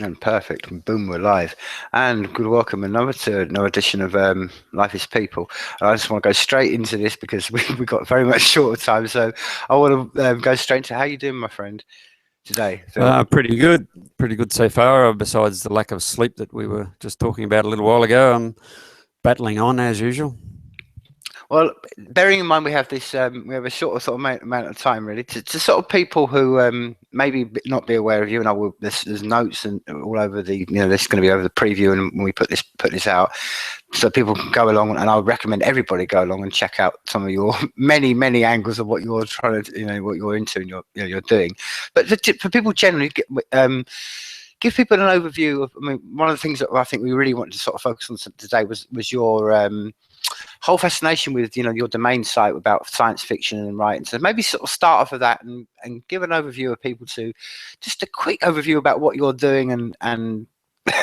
And perfect. And boom, we're live. And good welcome another edition of Life is People. And I just want to go straight into this because we got very much shorter time. So I want to go straight into how you doing, my friend, today, Phil? Pretty good so far. Besides the lack of sleep that we were just talking about a little while ago, I'm battling on as usual. Well, bearing in mind we have this, we have a short sort of amount of time really to sort of people who maybe not be aware of you, and I will. There's notes and all over the, this is going to be over the preview, and when we put this out, so people can go along, and I'll recommend everybody go along and check out some of your many angles of what you're trying to, what you're into and you're doing. But for people generally, give people an overview of. I mean, one of the things that I think we really want to sort of focus on today was your whole fascination with your domain site about science fiction and writing. So maybe sort of start off with that and give an overview of people to just a quick overview about what you're doing and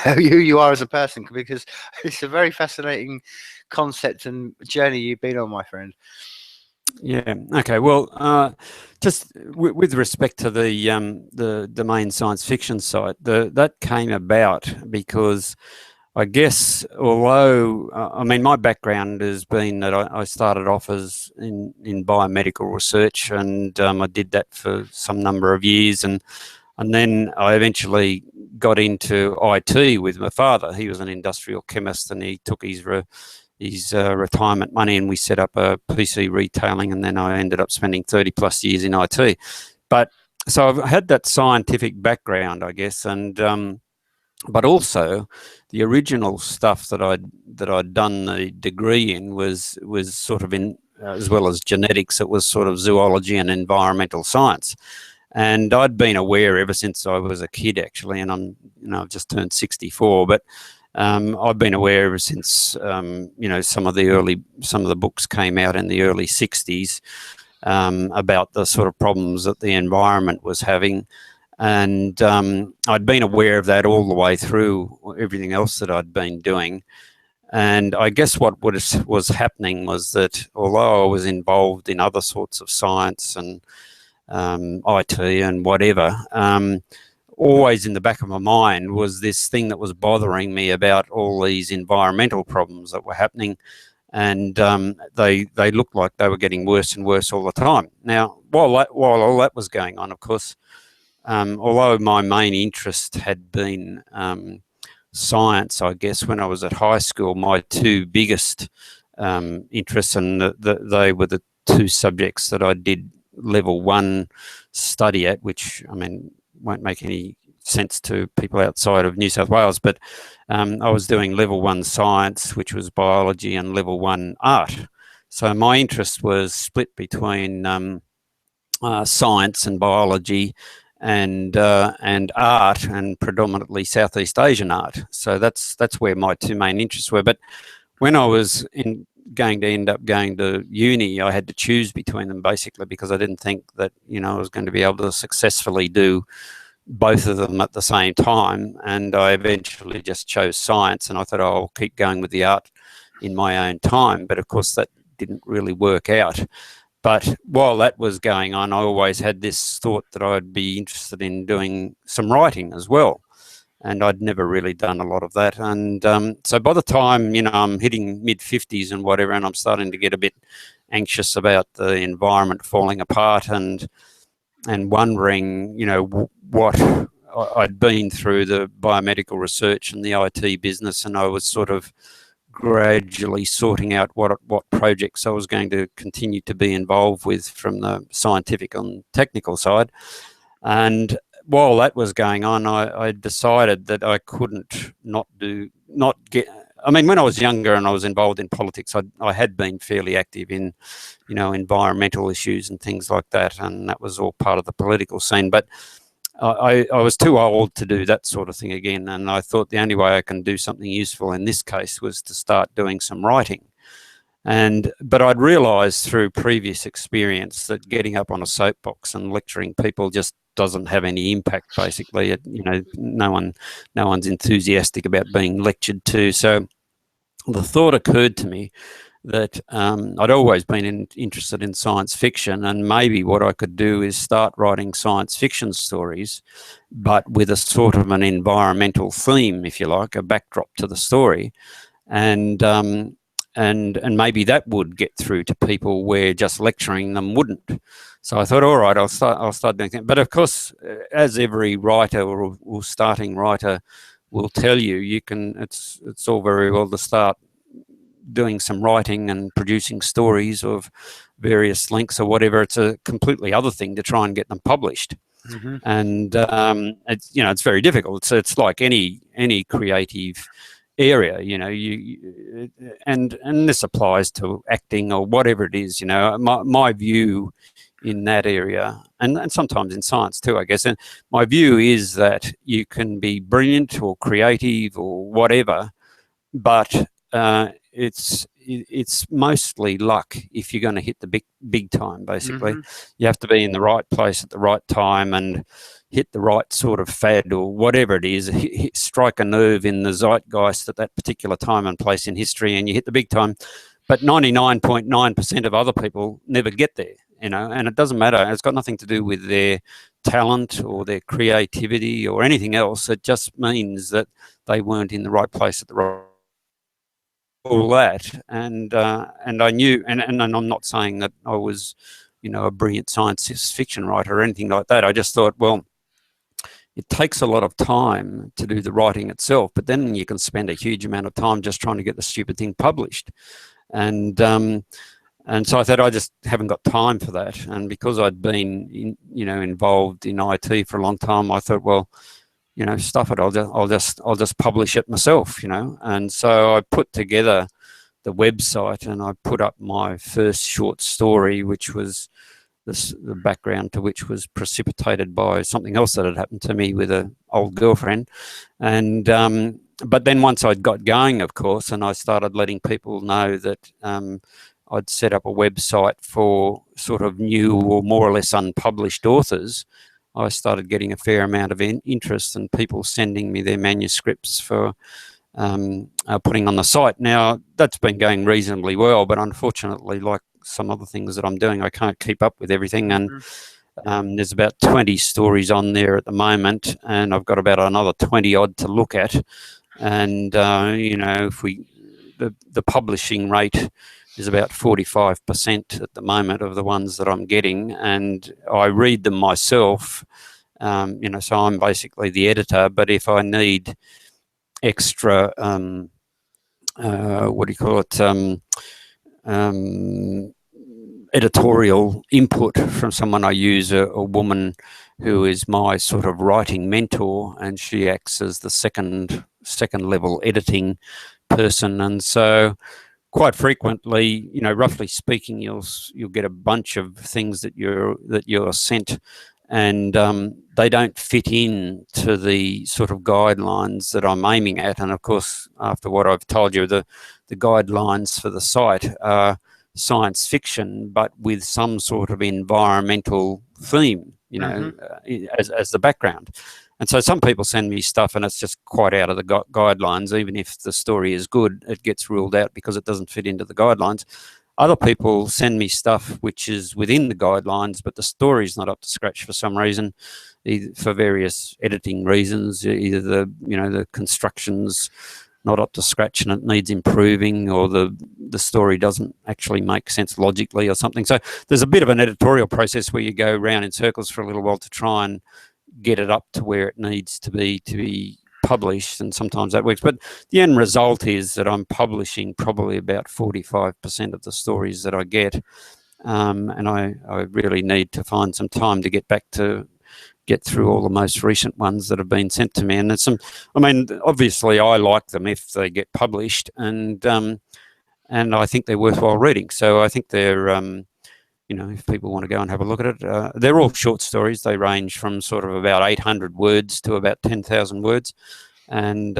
who you are as a person, because it's a very fascinating concept and journey you've been on, my friend. Yeah. Okay. Well, just with respect to the domain science fiction site, that came about because I guess, although I mean, my background has been that I started off as in biomedical research, and I did that for some number of years, and then I eventually got into IT with my father. He was an industrial chemist, and he took his retirement money, and we set up a PC retailing, and then I ended up spending 30 plus years in IT. But so I've had that scientific background, I guess, and but also the original stuff that I'd done the degree in was sort of in, as well as genetics, it was sort of zoology and environmental science. And I'd been aware ever since I was a kid, actually, and I've just turned 64, but I've been aware ever since some of the books came out in the early 60s about the sort of problems that the environment was having. And I'd been aware of that all the way through everything else that I'd been doing. And I guess what was happening was that although I was involved in other sorts of science and IT and whatever, always in the back of my mind was this thing that was bothering me about all these environmental problems that were happening. And they looked like they were getting worse and worse all the time. Now, while all that was going on, of course, although my main interest had been science, I guess, when I was at high school, my two biggest interests, and they were the two subjects that I did level 1 study at, which, I mean, won't make any sense to people outside of New South Wales, but I was doing level 1 science, which was biology, and level 1 art. So my interest was split between science and biology and art, and predominantly Southeast Asian art. So that's where my two main interests were. But when I was going to end up going to uni, I had to choose between them, basically, because I didn't think that I was going to be able to successfully do both of them at the same time. And I eventually just chose science, and I thought, I'll keep going with the art in my own time. But of course that didn't really work out. But while that was going on, I always had this thought that I'd be interested in doing some writing as well. And I'd never really done a lot of that. And so by the time, I'm hitting mid-50s and whatever, and I'm starting to get a bit anxious about the environment falling apart and wondering, what I'd been through the biomedical research and the IT business, and I was sort of gradually sorting out what projects I was going to continue to be involved with from the scientific and technical side. And while that was going on, I decided that I couldn't I mean, when I was younger and I was involved in politics, I had been fairly active in, environmental issues and things like that, and that was all part of the political scene. But I was too old to do that sort of thing again, and I thought the only way I can do something useful in this case was to start doing some writing. But I'd realised through previous experience that getting up on a soapbox and lecturing people just doesn't have any impact. Basically, no one's enthusiastic about being lectured to. So the thought occurred to me that I'd always been interested in science fiction, and maybe what I could do is start writing science fiction stories, but with a sort of an environmental theme, if you like, a backdrop to the story, and and maybe that would get through to people where just lecturing them wouldn't. So I thought, all right, I'll start doing that. But of course, as every writer or starting writer will tell you, it's all very well to start doing some writing and producing stories of various lengths or whatever. It's a completely other thing to try and get them published. Mm-hmm. And it's very difficult. It's like any creative area, and this applies to acting or whatever it is. My view in that area, and sometimes in science too, I guess, and my view is that you can be brilliant or creative or whatever, but it's mostly luck if you're going to hit the big time. Basically, you have to be in the right place at the right time and hit the right sort of fad or whatever it is. Strike a nerve in the zeitgeist at that particular time and place in history, and you hit the big time. But 99.9% of other people never get there, and it doesn't matter. It's got nothing to do with their talent or their creativity or anything else. It just means that they weren't in the right place at the right. All that, and I knew, and I'm not saying that I was, a brilliant science fiction writer or anything like that. I just thought, well, it takes a lot of time to do the writing itself, but then you can spend a huge amount of time just trying to get the stupid thing published, and so I thought I just haven't got time for that. And because I'd been, involved in IT for a long time, I thought, well, stuff it. I'll just publish it myself, And so I put together the website and I put up my first short story, which was the background to which was precipitated by something else that had happened to me with an old girlfriend. And but then once I'd got going, of course, and I started letting people know that I'd set up a website for sort of new or more or less unpublished authors, I started getting a fair amount of interest and people sending me their manuscripts for putting on the site. Now, that's been going reasonably well, but unfortunately, like some other things that I'm doing, I can't keep up with everything. And there's about 20 stories on there at the moment, and I've got about another 20 odd to look at. And, if the publishing rate is about 45% at the moment of the ones that I'm getting, and I read them myself, so I'm basically the editor. But if I need extra, editorial input from someone, I use a woman who is my sort of writing mentor, and she acts as the second level editing person. And so quite frequently, roughly speaking, you'll get a bunch of things that you're sent, and they don't fit in to the sort of guidelines that I'm aiming at. And of course, after what I've told you, the guidelines for the site are science fiction, but with some sort of environmental theme, as the background. And so some people send me stuff and it's just quite out of the guidelines. Even if the story is good, it gets ruled out because it doesn't fit into the guidelines. Other people send me stuff which is within the guidelines, but the story's not up to scratch for some reason, either for various editing reasons. Either the construction's not up to scratch and it needs improving, or the story doesn't actually make sense logically or something. So there's a bit of an editorial process where you go round in circles for a little while to try and get it up to where it needs to be published, and sometimes that works. But the end result is that I'm publishing probably about 45% of the stories that I get, and I really need to find some time to get through all the most recent ones that have been sent to me. And obviously I like them if they get published, and I think they're worthwhile reading. So I think they're if people want to go and have a look at it, they're all short stories. They range from sort of about 800 words to about 10,000 words. And,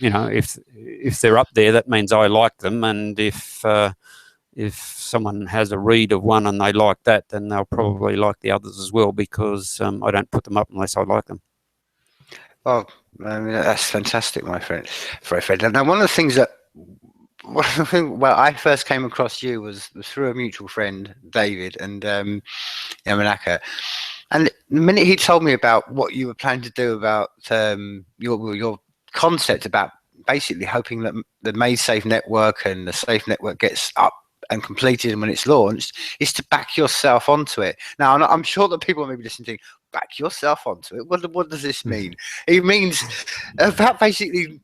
if they're up there, that means I like them. And if someone has a read of one and they like that, then they'll probably like the others as well, because I don't put them up unless I like them. Oh, that's fantastic, my friend. Now, one of the things that well, I first came across you was through a mutual friend, David, and Yamanaka. And the minute he told me about what you were planning to do about your concept about basically hoping that the Made Safe network and the Safe network gets up and completed, and when it's launched, is to back yourself onto it. Now, I'm sure that people may be listening to back yourself onto it. What does this mean? It means about basically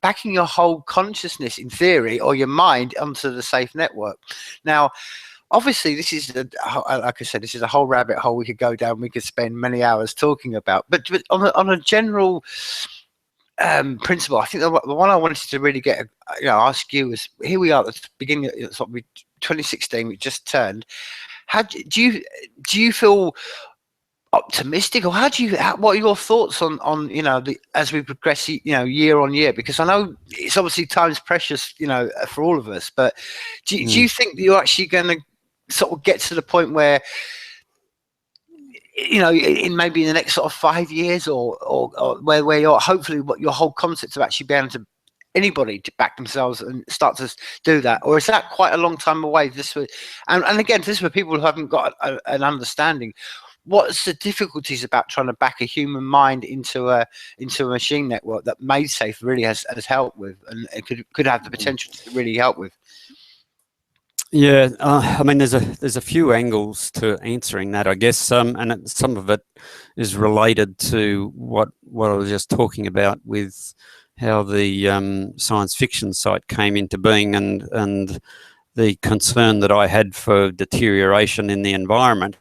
backing your whole consciousness, in theory, or your mind onto the Safe network. Now, obviously, this is like I said, this is a whole rabbit hole we could go down. We could spend many hours talking about, but on a general principle, I think the one I wanted to really get, ask you is: here we are at the beginning of sort of 2016. We just turned. How do you feel optimistic, or what are your thoughts on as we progress, year on year? Because I know it's obviously time's precious, for all of us. But do you think that you're actually going to sort of get to the point where, in maybe in the next sort of 5 years, or where you're hopefully what your whole concept of actually being able to anybody to back themselves and start to do that, or is that quite a long time away? And again, this is for people who haven't got an understanding. What's the difficulties about trying to back a human mind into a machine network that MadeSafe really has helped with, and it could have the potential to really help with? Yeah, I mean, there's a few angles to answering that, I guess, and some of it is related to what I was just talking about with how the science fiction site came into being, and the concern that I had for deterioration in the environment.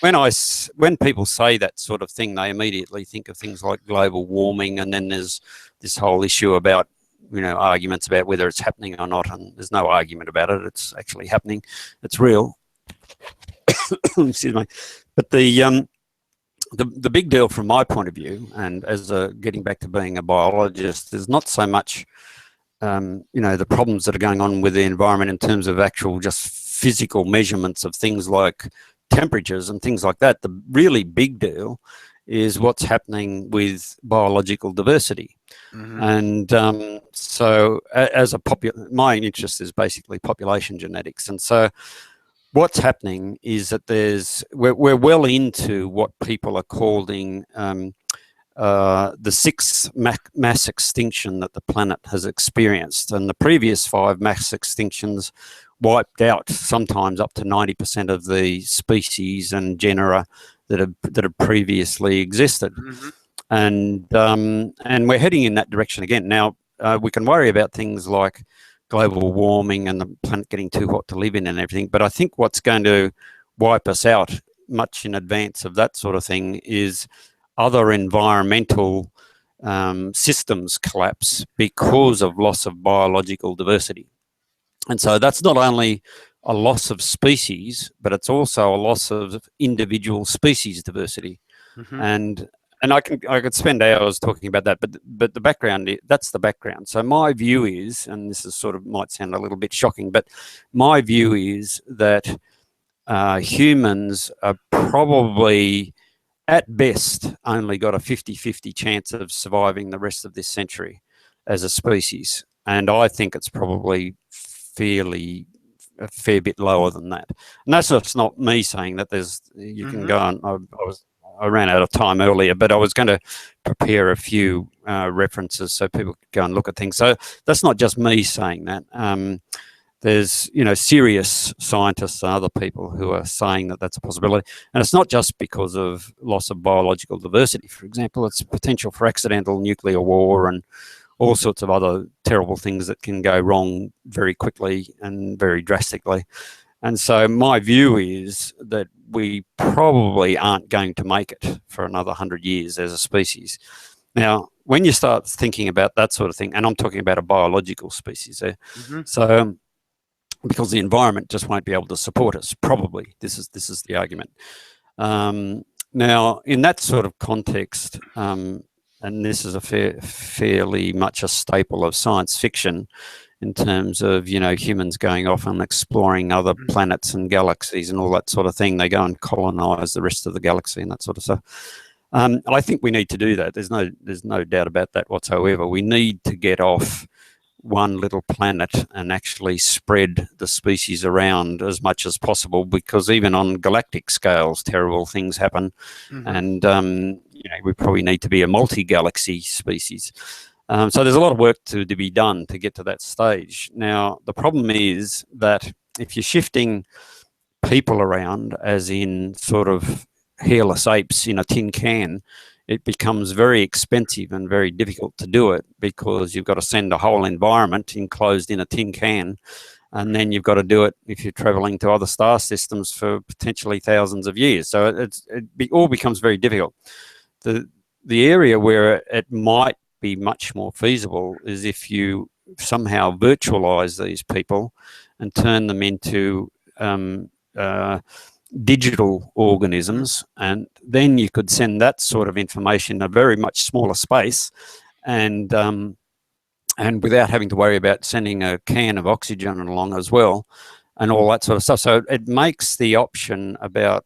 When people say that sort of thing, they immediately think of things like global warming, and then there's this whole issue about, arguments about whether it's happening or not, and there's no argument about it. It's actually happening. It's real. Excuse me. But the big deal from my point of view, and as getting back to being a biologist, is not so much the problems that are going on with the environment in terms of actual just physical measurements of things like temperatures and things like that. The really big deal is what's happening with biological diversity. Mm-hmm. And so as my interest is basically population genetics. And so what's happening is that we're well into what people are calling the sixth mass extinction that the planet has experienced. And the previous 5 mass extinctions wiped out sometimes up to 90% of the species and genera that have previously existed. Mm-hmm. And we're heading in that direction again. Now, we can worry about things like global warming and the planet getting too hot to live in and everything, but I think what's going to wipe us out much in advance of that sort of thing is other environmental systems collapse because of loss of biological diversity. And so that's not only a loss of species, but it's also a loss of individual species diversity. Mm-hmm. And I could spend hours talking about that, but the background, that's the background. So my view is, and this is sort of might sound a little bit shocking, but my view is that humans are probably at best only got a 50-50 chance of surviving the rest of this century as a species. And I think it's probably a fair bit lower than that. And that's just not me saying that. You mm-hmm. can go on. I ran out of time earlier, but I was going to prepare a few references so people could go and look at things. So that's not just me saying that. There's, serious scientists and other people who are saying that that's a possibility. And it's not just because of loss of biological diversity, for example. It's potential for accidental nuclear war and all sorts of other terrible things that can go wrong very quickly and very drastically. And so my view is that we probably aren't going to make it for another 100 years as a species. Now, when you start thinking about that sort of thing, and I'm talking about a biological species there, mm-hmm. so because the environment just won't be able to support us, probably. This is the argument. Now, in that sort of context, and this is a fairly much a staple of science fiction in terms of, humans going off and exploring other planets and galaxies and all that sort of thing. They go and colonize the rest of the galaxy and that sort of stuff. I think we need to do that. There's no doubt about that whatsoever. We need to get off one little planet and actually spread the species around as much as possible, because even on galactic scales, terrible things happen. And we probably need to be a multi-galaxy species. So there's a lot of work to be done to get to that stage. Now, the problem is that if you're shifting people around, as in sort of hairless apes in a tin can, it becomes very expensive and very difficult to do it, because you've got to send a whole environment enclosed in a tin can, and then you've got to do it if you're traveling to other star systems for potentially thousands of years. So it all becomes very difficult. The area where it might be much more feasible is if you somehow virtualize these people and turn them into digital organisms, and then you could send that sort of information in a very much smaller space, and without having to worry about sending a can of oxygen along as well, and all that sort of stuff. So it makes the option about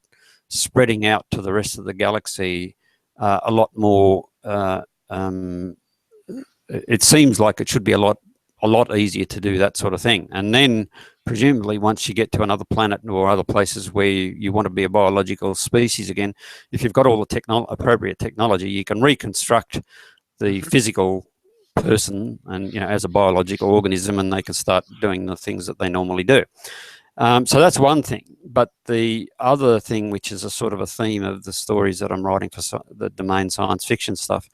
spreading out to the rest of the galaxy a lot more. It seems like it should be a lot easier to do that sort of thing. And then presumably once you get to another planet or other places where you want to be a biological species again, if you've got all the appropriate technology, you can reconstruct the physical person and as a biological organism, and they can start doing the things that they normally do. So that's one thing. But the other thing, which is a sort of a theme of the stories that I'm writing for the domain science fiction stuff,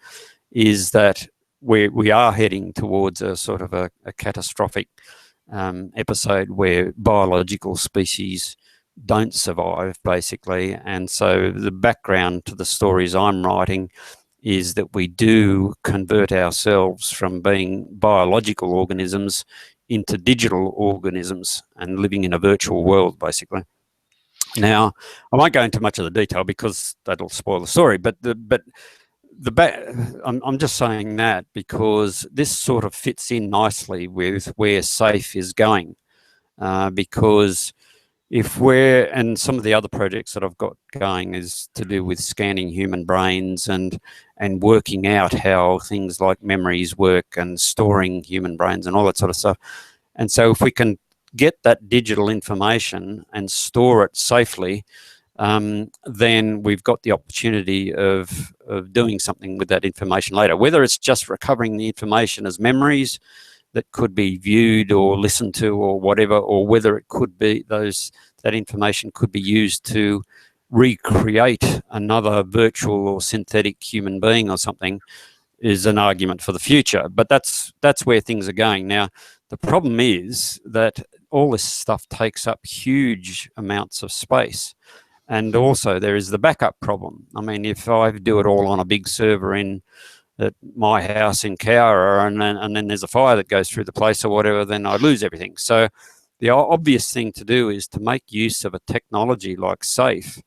is that we are heading towards a sort of a catastrophic episode where biological species don't survive, basically. And so the background to the stories I'm writing is that we do convert ourselves from being biological organisms into digital organisms and living in a virtual world, basically. Now, I won't go into much of the detail because that'll spoil the story, but I'm just saying that because this sort of fits in nicely with where SAFE is going, because and some of the other projects that I've got going is to do with scanning human brains and working out how things like memories work and storing human brains and all that sort of stuff. And so if we can get that digital information and store it safely, then we've got the opportunity of doing something with that information later, whether it's just recovering the information as memories that could be viewed or listened to or whatever, or whether it could be that information could be used to recreate another virtual or synthetic human being or something, is an argument for the future. But that's where things are going. Now, the problem is that all this stuff takes up huge amounts of space. And also there is the backup problem. I mean, if I do it all on a big server at my house in Cowra, and then there's a fire that goes through the place or whatever, then I lose everything. So the obvious thing to do is to make use of a technology like SAFE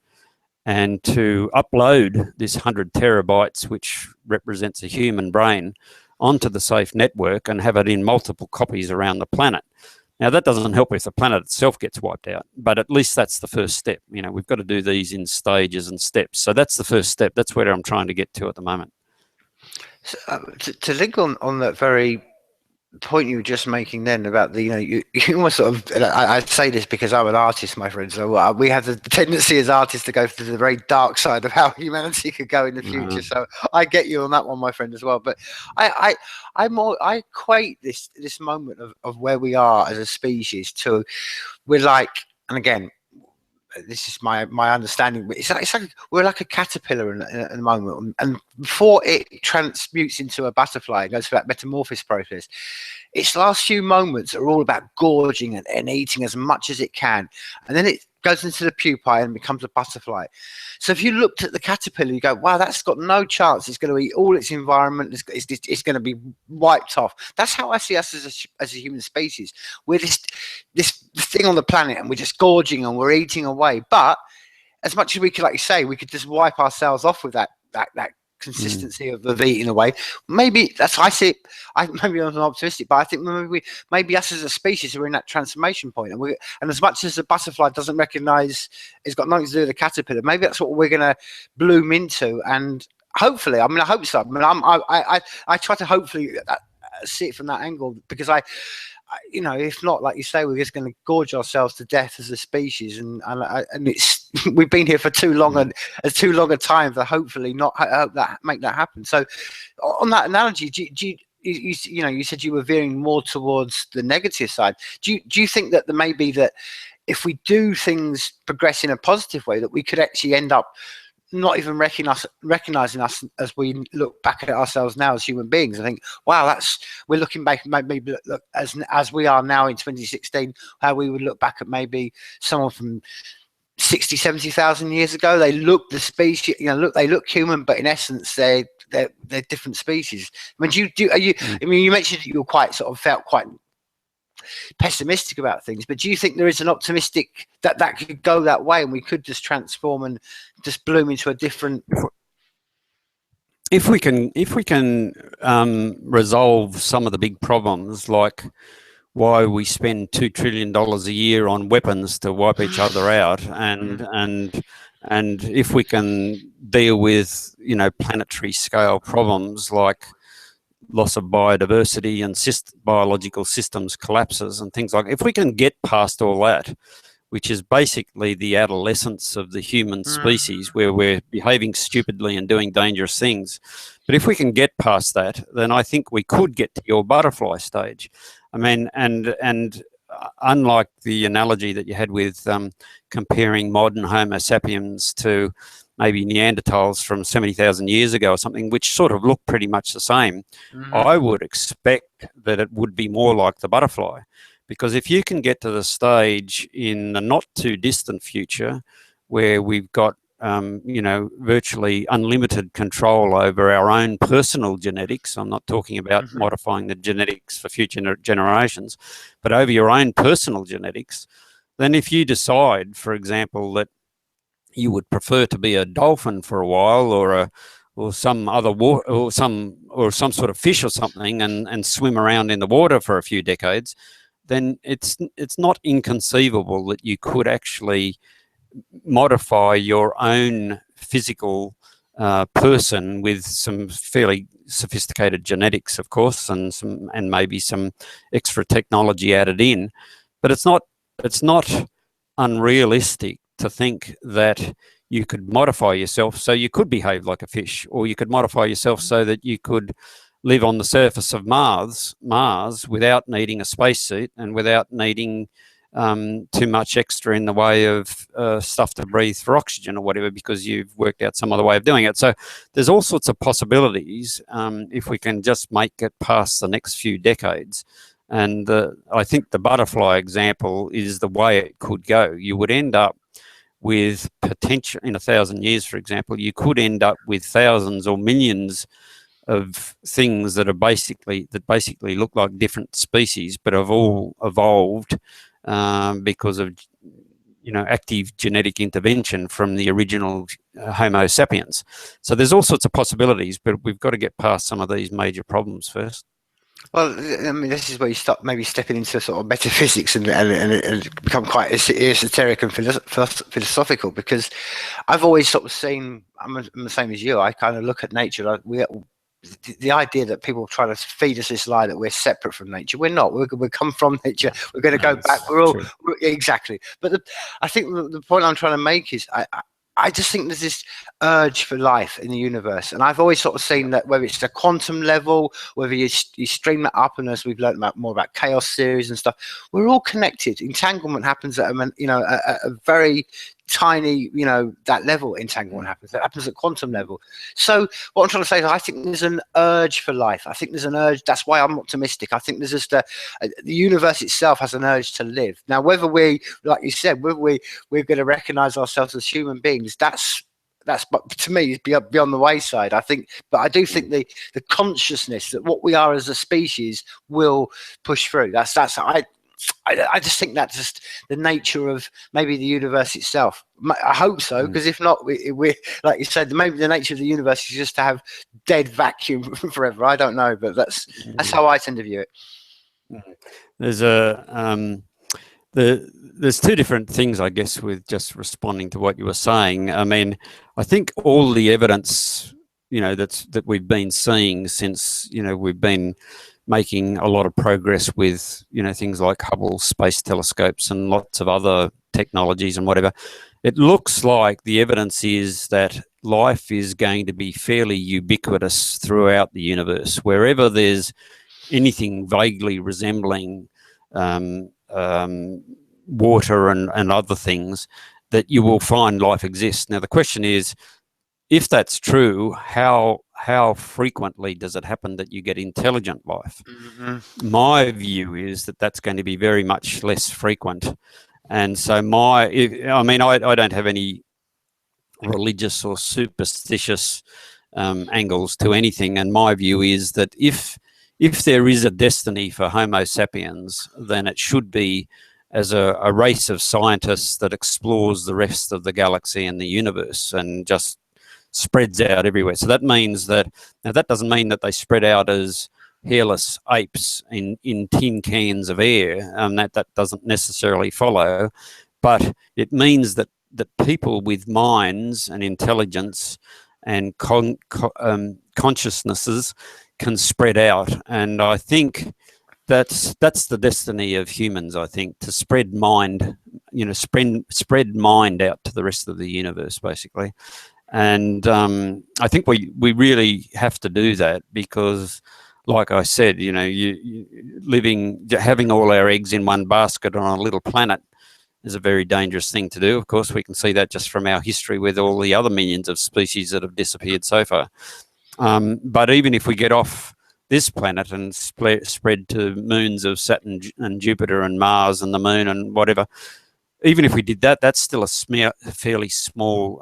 and to upload this 100 terabytes, which represents a human brain, onto the SAFE network and have it in multiple copies around the planet. Now, that doesn't help if the planet itself gets wiped out, but at least that's the first step. We've got to do these in stages and steps. So that's the first step. That's where I'm trying to get to at the moment. So, to link on that very point you were just making then about the, you almost sort of, I say this because I'm an artist, my friend, so we have the tendency as artists to go to the very dark side of how humanity could go in the future. So I get you on that one, my friend, as well. But I equate this moment of where we are as a species to, we're like, and again, this is my understanding, but it's like we're like a caterpillar at the moment, and before it transmutes into a butterfly and goes through that metamorphosis process, its last few moments are all about gorging and eating as much as it can, and then it goes into the pupae and becomes a butterfly. So if you looked at the caterpillar, you go, wow, that's got no chance. It's going to eat all its environment. It's going to be wiped off. That's how I see us as a human species. We're this thing on the planet, and we're just gorging and we're eating away. But as much as we could, like you say, we could just wipe ourselves off with that consistency of eating away. Maybe that's, I see it. Maybe I'm optimistic, but I think maybe us as a species are in that transformation point, and as much as the butterfly doesn't recognize, it's got nothing to do with the caterpillar. Maybe that's what we're going to bloom into, and hopefully, I mean, I hope so. I mean, I try to hopefully see it from that angle, because you know, if not, like you say, we're just going to gorge ourselves to death as a species, and it's we've been here for too long, and too long a time for hopefully not hope that make that happen. So, on that analogy, you know, you said you were veering more towards the negative side. Do you think that there may be that if we do things progress in a positive way, that we could actually end up not even recognizing us as we look back at ourselves now as human beings? I think, wow, we're looking back, maybe look, as we are now in 2016, how we would look back at maybe someone from 60, 70,000 years ago. They look the species, you know, they look human, but in essence, they're different species. I mean, I mean, you mentioned that you were felt quite pessimistic about things, but do you think there is an optimistic that could go that way, and we could just transform and just bloom into a different? If we can resolve some of the big problems, like why we spend $2 trillion a year on weapons to wipe each other out, and if we can deal with, you know, planetary scale problems like loss of biodiversity and biological systems collapses and things like that, if we can get past all that, which is basically the adolescence of the human species, where we're behaving stupidly and doing dangerous things. But if we can get past that, then I think we could get to your butterfly stage. I mean, and unlike the analogy that you had with comparing modern Homo sapiens to maybe Neanderthals from 70,000 years ago or something, which sort of look pretty much the same, I would expect that it would be more like the butterfly. Because if you can get to the stage in the not too distant future where we've got, you know, virtually unlimited control over our own personal genetics, I'm not talking about modifying the genetics for future generations, but over your own personal genetics, then if you decide, for example, that you would prefer to be a dolphin for a while, or some other water, or some sort of fish or something, and swim around in the water for a few decades, then it's not inconceivable that you could actually modify your own physical person with some fairly sophisticated genetics, of course, and maybe some extra technology added in. But it's not unrealistic to think that you could modify yourself so you could behave like a fish, or you could modify yourself so that you could live on the surface of Mars without needing a spacesuit and without needing too much extra in the way of stuff to breathe for oxygen or whatever, because you've worked out some other way of doing it. So there's all sorts of possibilities if we can just make it past the next few decades. And I think the butterfly example is the way it could go. You would end up with potential in 1,000 years, for example, you could end up with thousands or millions of things that basically look like different species, but have all evolved because of, you know, active genetic intervention from the original Homo sapiens. So there's all sorts of possibilities, but we've got to get past some of these major problems first. Well, I mean, this is where you start maybe stepping into sort of metaphysics and become quite esoteric and philosophical, because I've always sort of seen, I'm the same as you, I kind of look at nature, like the idea that people try to feed us this lie that we're separate from nature. We're not. We come from nature. We're going to go back. We're all exactly. But I think the point I'm trying to make is I just think there's this urge for life in the universe, and I've always sort of seen that whether it's the quantum level, whether you stream that up, and as we've learned more about chaos theories and stuff, we're all connected. Entanglement happens at a very tiny, that level. Entanglement happens. That happens at quantum level. So what I'm trying to say is I think there's an urge for life. I think there's an urge. That's why I'm optimistic. I think there's just the universe itself has an urge to live. Now, whether we, like you said, whether we're going to recognize ourselves as human beings, that's but to me is beyond the wayside. I think, but I do think the consciousness that what we are as a species will push through. I just think that's just the nature of maybe the universe itself. I hope so, because if not, we like you said, maybe the nature of the universe is just to have dead vacuum forever. I don't know, but that's how I tend to view it. There's two different things, I guess, with just responding to what you were saying. I mean, I think all the evidence, that we've been seeing since, we've been making a lot of progress with, things like Hubble space telescopes and lots of other technologies and whatever. It looks like the evidence is that life is going to be fairly ubiquitous throughout the universe. Wherever there's anything vaguely resembling water and other things, that you will find life exists. Now, the question is, if that's true, how frequently does it happen that you get intelligent life? Mm-hmm. My view is that that's going to be very much less frequent. And so I don't have any religious or superstitious angles to anything. And my view is that if there is a destiny for Homo sapiens, then it should be as a race of scientists that explores the rest of the galaxy and the universe and just spreads out everywhere. So that means that, now that doesn't mean that they spread out as hairless apes in tin cans of air. That doesn't necessarily follow, but it means that people with minds and intelligence and consciousnesses can spread out. And I think that's the destiny of humans, I think, to spread mind, spread mind out to the rest of the universe, basically. And I think we really have to do that because, like I said, having all our eggs in one basket on a little planet is a very dangerous thing to do. Of course, we can see that just from our history with all the other millions of species that have disappeared so far. But even if we get off this planet and spread to moons of Saturn and Jupiter and Mars and the moon and whatever, even if we did that, that's still a fairly small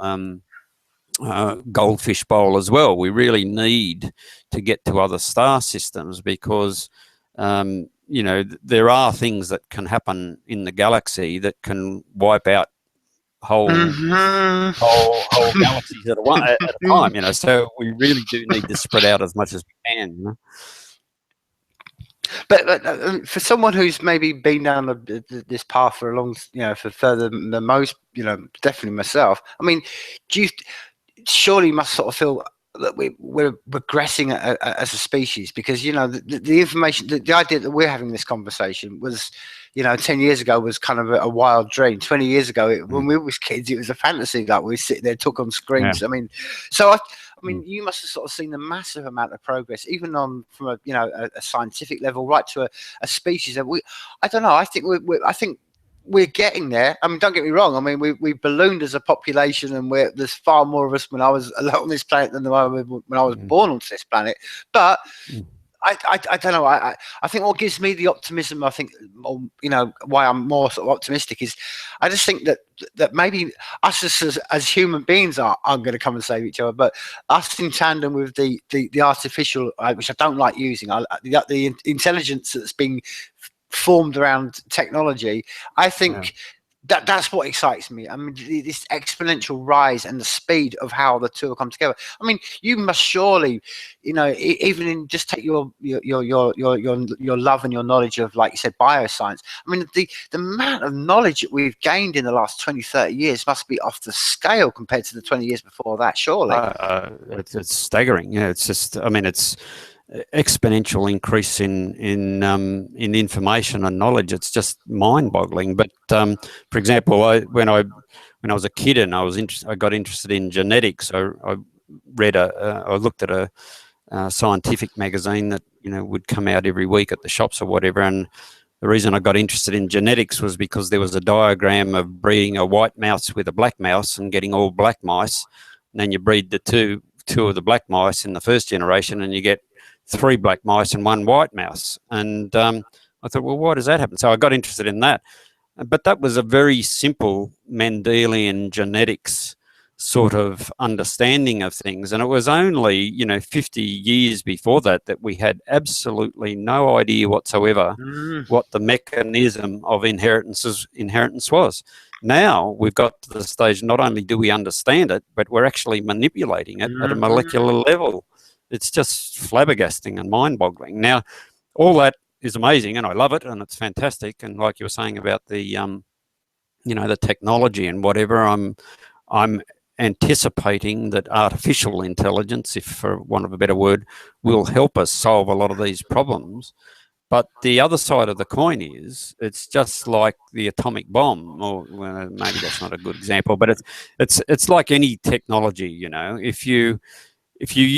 goldfish bowl as well. We really need to get to other star systems because, there are things that can happen in the galaxy that can wipe out whole galaxies at a time. So we really do need to spread out as much as we can. But for someone who's maybe been down this path for a long, for further than most, definitely myself. I mean, surely you must sort of feel that we're regressing as a species because the information, the idea that we're having this conversation was, 10 years ago was kind of a wild dream. 20 years ago, when we were kids, it was a fantasy that we sit there, talk on screens. Yeah. I mean, so I mean, you must have sort of seen a massive amount of progress, even from a scientific level, right to a species that I don't know. I think we're getting there. I mean, don't get me wrong. I mean, we ballooned as a population, and there's far more of us when I was on this planet than when I was born onto this planet. But I don't know. I think what gives me the optimism, I think, why I'm more sort of optimistic is I just think that maybe us as human beings aren't going to come and save each other, but us in tandem with the artificial, which I don't like using, the intelligence that's being formed around technology, I think that's what excites me. I mean, this exponential rise and the speed of how the two will come together. I mean, you must surely, even in just take your love and your knowledge of, like you said, bioscience. I mean, the amount of knowledge that we've gained in the last 20, 30 years must be off the scale compared to the 20 years before that, surely. It's staggering. Yeah, it's just, I mean, it's exponential increase in information and knowledge. It's just mind-boggling. But for example, when I was a kid and I got interested in genetics, I looked at a scientific magazine that would come out every week at the shops or whatever, and the reason I got interested in genetics was because there was a diagram of breeding a white mouse with a black mouse and getting all black mice, and then you breed the two of the black mice in the first generation and you get 3 black mice and 1 white mouse. And I thought, well, why does that happen? So I got interested in that. But that was a very simple Mendelian genetics sort of understanding of things. And it was only, 50 years before that we had absolutely no idea whatsoever what the mechanism of inheritance was. Now we've got to the stage, not only do we understand it, but we're actually manipulating it at a molecular level. It's just flabbergasting and mind-boggling. Now, all that is amazing, and I love it, and it's fantastic. And like you were saying about the, the technology and whatever, I'm anticipating that artificial intelligence, if for want of a better word, will help us solve a lot of these problems. But the other side of the coin is, it's just like the atomic bomb, or well, maybe that's not a good example, but it's like any technology. You know, if you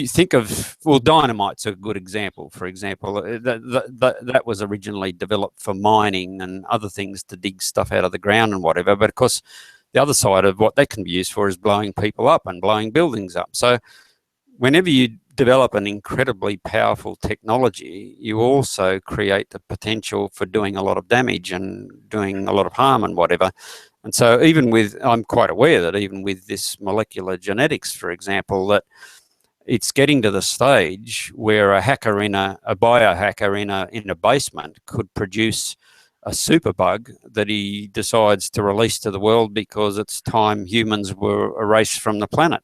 think of, well, dynamite's a good example. For example, that was originally developed for mining and other things, to dig stuff out of the ground and whatever. But of course, the other side of what that can be used for is blowing people up and blowing buildings up. So whenever you develop an incredibly powerful technology, you also create the potential for doing a lot of damage and doing a lot of harm and whatever. And so even with, I'm quite aware that even with this molecular genetics, for example, that it's getting to the stage where a hacker a biohacker in a basement could produce a superbug that he decides to release to the world because it's time humans were erased from the planet.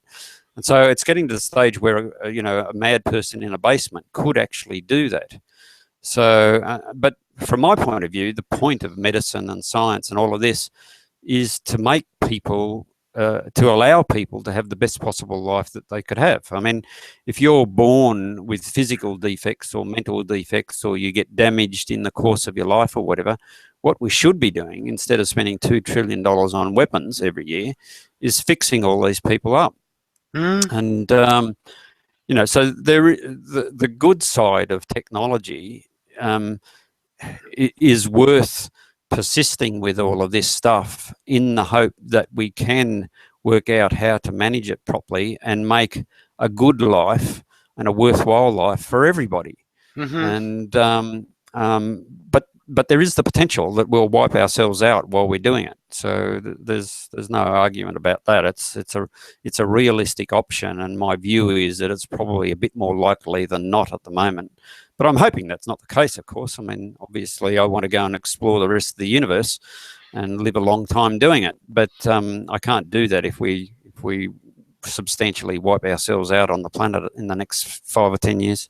And so it's getting to the stage where, a mad person in a basement could actually do that. So, but from my point of view, the point of medicine and science and all of this is to make people, to allow people to have the best possible life that they could have. I mean, if you're born with physical defects or mental defects, or you get damaged in the course of your life or whatever, what we should be doing, instead of spending $2 trillion on weapons every year, is fixing all these people up. And so the good side of technology is worth persisting with all of this stuff, in the hope that we can work out how to manage it properly and make a good life and a worthwhile life for everybody. And but there is the potential that we'll wipe ourselves out while we're doing it. So there's no argument about that. It's a realistic option, and my view is that it's probably a bit more likely than not at the moment. But I'm hoping that's not the case, of course. I mean, obviously, I want to go and explore the rest of the universe and live a long time doing it. But I can't do that if we substantially wipe ourselves out on the planet in the next 5 or 10 years.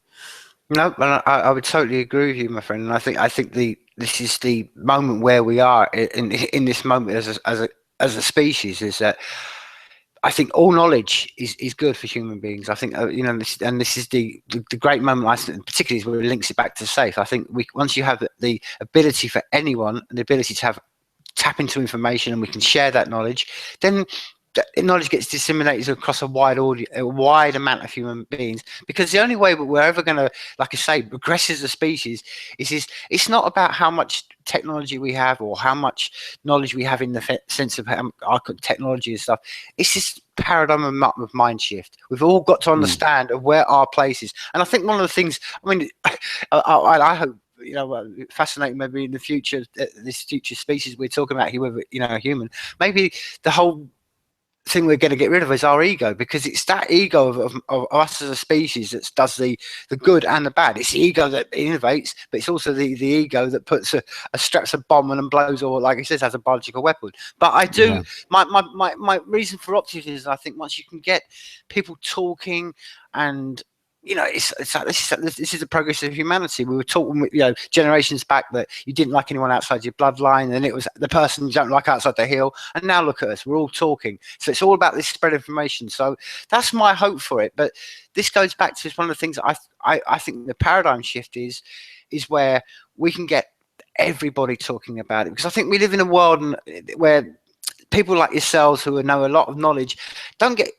No, I would totally agree with you, my friend. And I think this is the moment where we are in this moment as a species, is that I think all knowledge is good for human beings. I think this is the great moment. I think, particularly where it links it back to safe. I think once you have the ability for anyone, the ability to tap into information, and we can share that knowledge, then knowledge gets disseminated across a wide amount of human beings. Because the only way we're ever going to, like I say, progress as a species is it's not about how much technology we have or how much knowledge we have in the sense of our technology and stuff. It's this paradigm of mind shift. We've all got to understand where our place is. And I think one of the things, I mean, I hope, fascinating, maybe in the future, this future species we're talking about here, whether a human, maybe the whole thing we're going to get rid of is our ego, because it's that ego of us as a species that does the good and the bad. It's the ego that innovates, but it's also the ego that puts straps a bomb and blows, or like it says, has a biological weapon. But I do, my reason for optimism is, I think once you can get people talking, and it's like, this is the progress of humanity. We were taught, generations back, that you didn't like anyone outside your bloodline, and it was the person you don't like outside the hill. And now look at us, we're all talking. So it's all about this spread of information. So that's my hope for it. But this goes back to one of the things that I think the paradigm shift is where we can get everybody talking about it. Because I think we live in a world where people like yourselves, who know a lot of knowledge, don't get.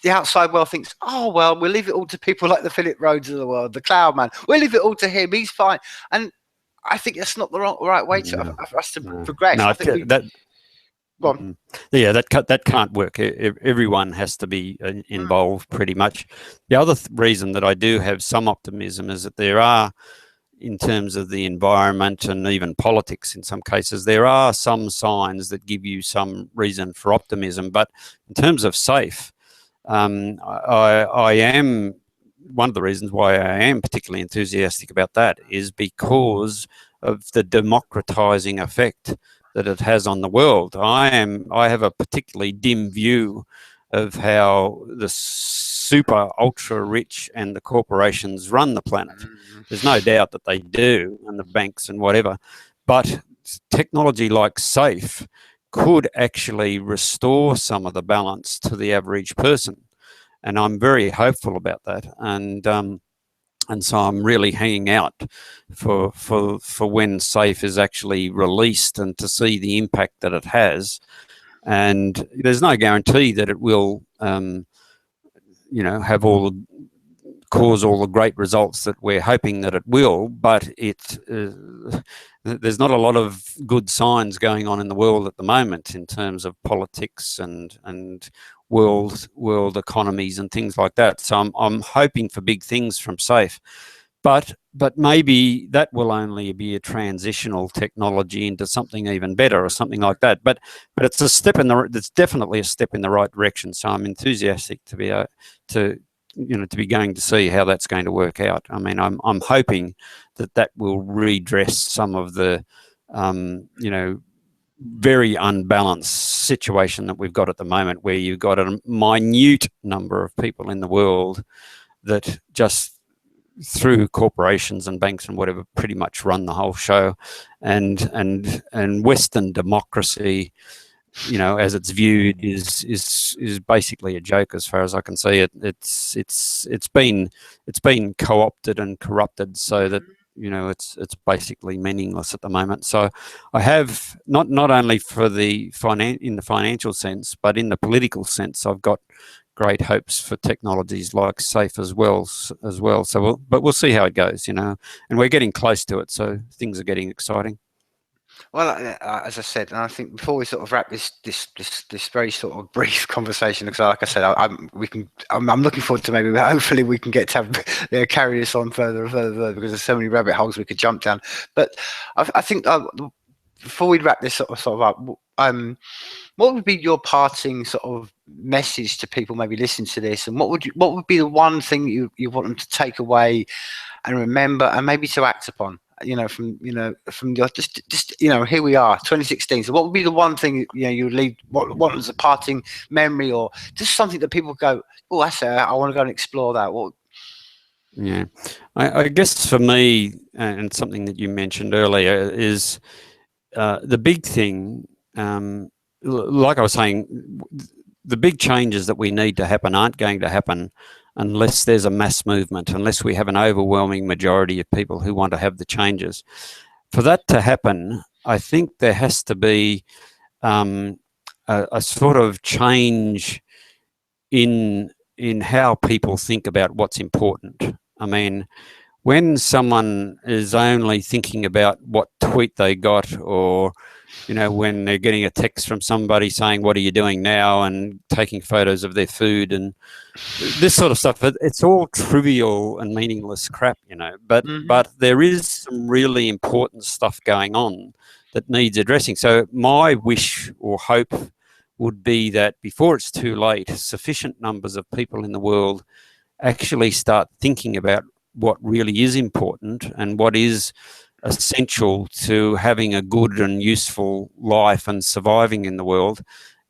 The outside world thinks, oh, well, we'll leave it all to people like the Philip Rhoades of the world, the Cloud Man. We'll leave it all to him. He's fine. And I think that's not the right way for us to progress. No, I think go on. Yeah, that can't work. Everyone has to be involved, pretty much. The other reason that I do have some optimism is that there are, in terms of the environment and even politics in some cases, there are some signs that give you some reason for optimism. But in terms of safe, I am, one of the reasons why I am particularly enthusiastic about that is because of the democratizing effect that it has on the world. I have a particularly dim view of how the super ultra rich and the corporations run the planet. There's no doubt that they do, and the banks and whatever. But technology like safe could actually restore some of the balance to the average person. And I'm very hopeful about that. And so I'm really hanging out for when SAFE is actually released and to see the impact that it has. And there's no guarantee that it will, have cause all the great results that we're hoping that it will, but there's not a lot of good signs going on in the world at the moment in terms of politics and world economies and things like that. So I'm hoping for big things from SAFE, but maybe that will only be a transitional technology into something even better or something like that. But it's it's definitely a step in the right direction. So I'm enthusiastic to be going to see how that's going to work out. I mean, I'm hoping that will redress some of the, very unbalanced situation that we've got at the moment, where you've got a minute number of people in the world that just through corporations and banks and whatever pretty much run the whole show, and Western democracy, as it's viewed, is basically a joke as far as I can see it. It's been co-opted and corrupted so that it's basically meaningless at the moment. So I have not only in the financial sense, but in the political sense, I've got great hopes for technologies like SAFE as well. So we'll see how it goes, and we're getting close to it, so things are getting exciting. Well, as I said, and I think before we sort of wrap this very sort of brief conversation, because like I said, I'm looking forward to maybe hopefully we can get to have, carry this on further and further, because there's so many rabbit holes we could jump down. But I think before we wrap this sort of up, what would be your parting sort of message to people maybe listening to this, and what would be the one thing you want them to take away and remember and maybe to act upon? From your just here we are, 2016. So what would be the one thing you leave? What was a parting memory, or just something that people go, oh, that's I want to go and explore that? Yeah, I guess for me, and something that you mentioned earlier, is the big thing. Like I was saying, the big changes that we need to happen aren't going to happen unless there's a mass movement, unless we have an overwhelming majority of people who want to have the changes. For that to happen, I think there has to be a sort of change in how people think about what's important. I mean, when someone is only thinking about what tweet they got, or when they're getting a text from somebody saying, what are you doing now, and taking photos of their food and this sort of stuff, it's all trivial and meaningless crap, but there is some really important stuff going on that needs addressing. So my wish or hope would be that before it's too late, sufficient numbers of people in the world actually start thinking about what really is important and what is essential to having a good and useful life and surviving in the world,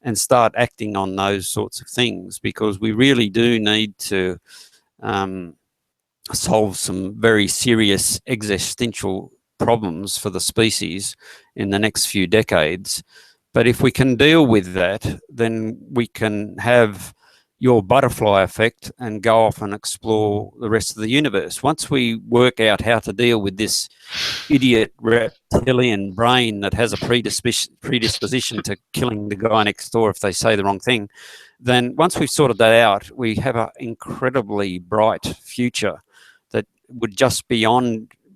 and start acting on those sorts of things, because we really do need to solve some very serious existential problems for the species in the next few decades. But if we can deal with that, then we can have your butterfly effect and go off and explore the rest of the universe. Once we work out how to deal with this idiot reptilian brain that has a predisposition to killing the guy next door if they say the wrong thing, then once we've sorted that out, we have an incredibly bright future that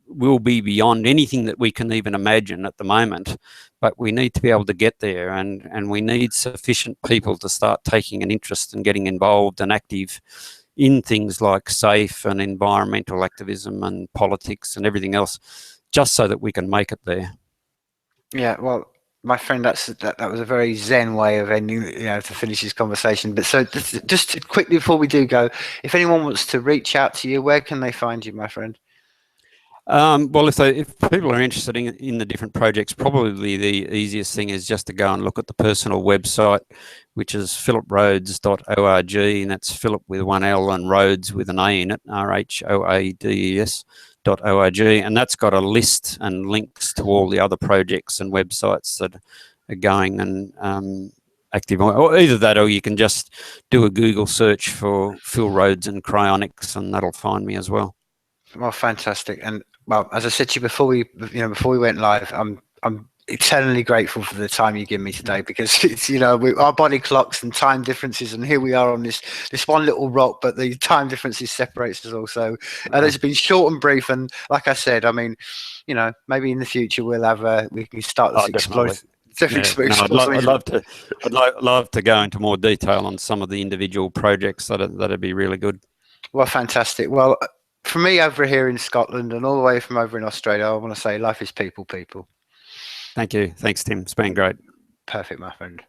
will be beyond anything that we can even imagine at the moment. But we need to be able to get there, and we need sufficient people to start taking an interest and getting involved and active in things like SAFE and environmental activism and politics and everything else, just so that we can make it there. Yeah, well, my friend, that was a very zen way of ending, to finish this conversation. But so just quickly before we do go, if anyone wants to reach out to you, where can they find you, my friend? Well, if people are interested in the different projects, probably the easiest thing is just to go and look at the personal website, which is philiprhoades.org, and that's Philip with one L and Rhoades with an A in it, RHOADES.org, and that's got a list and links to all the other projects and websites going and active, or either that, or you can just do a Google search for Phil Rhoades and cryonics, and that'll find me as well. Well, fantastic. And well, as I said to you before we went live, I'm eternally grateful for the time you give me today, because it's, our body clocks and time differences, and here we are on this one little rock, but the time differences separates us all. So it's been short and brief, and like I said, I mean, maybe in the future we can start this explore. Definitely. Yeah. No, I'd love to go into more detail on some of the individual projects. That'd be really good. Well, fantastic. Well, for me over here in Scotland and all the way from over in Australia, I want to say life is people. Thank you. Thanks, Tim. It's been great. Perfect, my friend.